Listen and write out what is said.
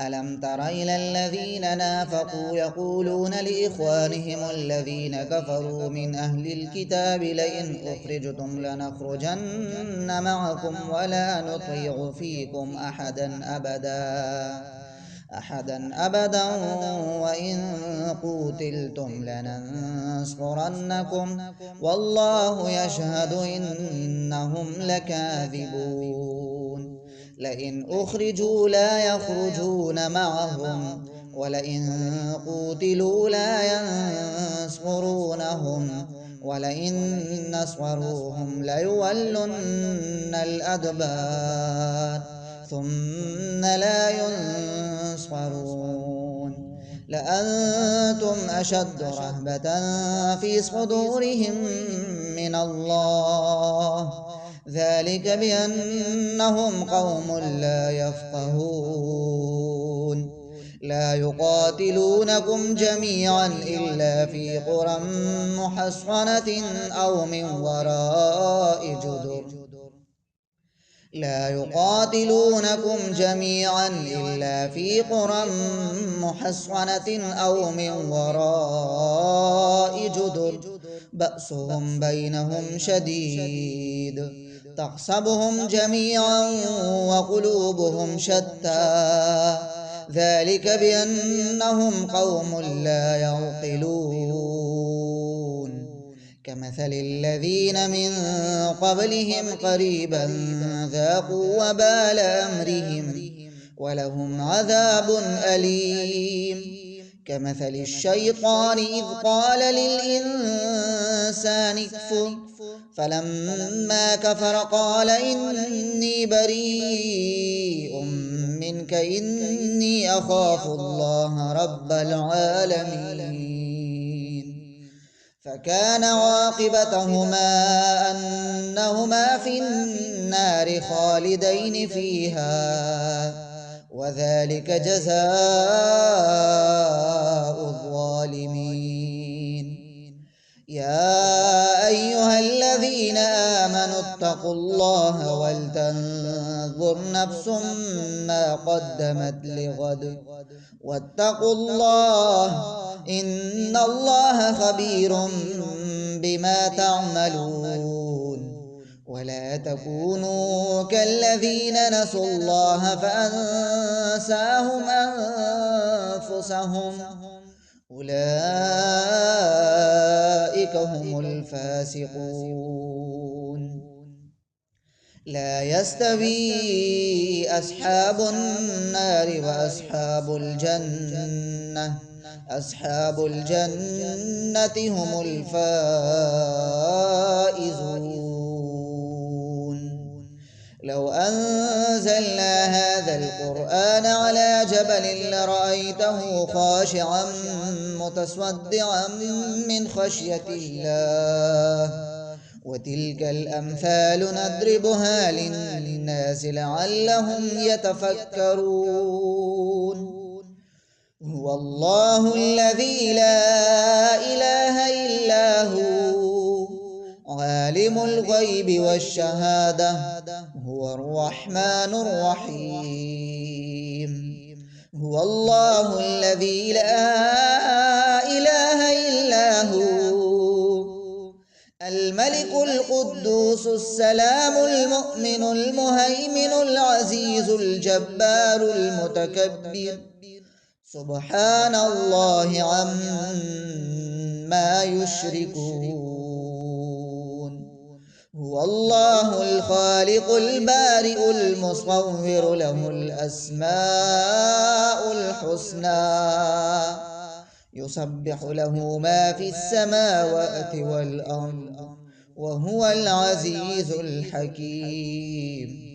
ألم تر إلى الذين نافقوا يقولون لإخوانهم الذين كفروا من أهل الكتاب لئن أخرجتم لنخرجن معكم ولا نطيع فيكم أحدا وإن قوتلتم لننصرنكم والله يشهد إنهم لكاذبون لئن أخرجوا لا يخرجون معهم ولئن قوتلوا لا ينصرونهم ولئن نصروهم ليولن الأدبار ثم لا ينصرون لأنتم أشد رهبة في صدورهم من الله ذلك بأنهم قوم لا يفقهون لا يقاتلونكم جميعا إلا في قرى محصنة أو من وراء جدر لا يقاتلونكم جميعا إلا في قرى محصنة أو من وراء جدر بأسهم بينهم شديد تحسبهم جميعا وقلوبهم شتى ذلك بأنهم قوم لا يعقلون كمثل الذين من قبلهم قريبا ذاقوا وبال أمرهم ولهم عذاب أليم كمثل الشيطان إذ قال للإنسان اكفر فلما كفر قال إني بريء منك إني أخاف الله رب العالمين فكان عاقبتهما أنهما في النار خالدين فيها وذلك جزاء الظالمين يا أيها الذين آمنوا اتقوا الله ولتنظر نفس ما قدمت لغد واتقوا الله إن الله خبير بما تعملون ولا تكونوا كالذين نسوا الله فأنساهم أنفسهم أولئك هم الفاسقون لا يستوي أصحاب النار وأصحاب الجنة أصحاب الجنة هم الفائزون لو أنزلنا هذا القرآن على جبل لرأيته خاشعا متصدعا من خشية الله وتلك الأمثال نضربها للناس لعلهم يتفكرون هو الله الذي لا إله إلا هو عالم الغيب والشهادة هو الرحمن الرحيم هو الله الذي لا إله إلا هو الملك القدوس السلام المؤمن المهيمن العزيز الجبار المتكبر سبحان الله عما يشركون هو الله الخالق البارئ المصور له الأسماء الحسنى يسبح له ما في السماوات والأرض وهو العزيز الحكيم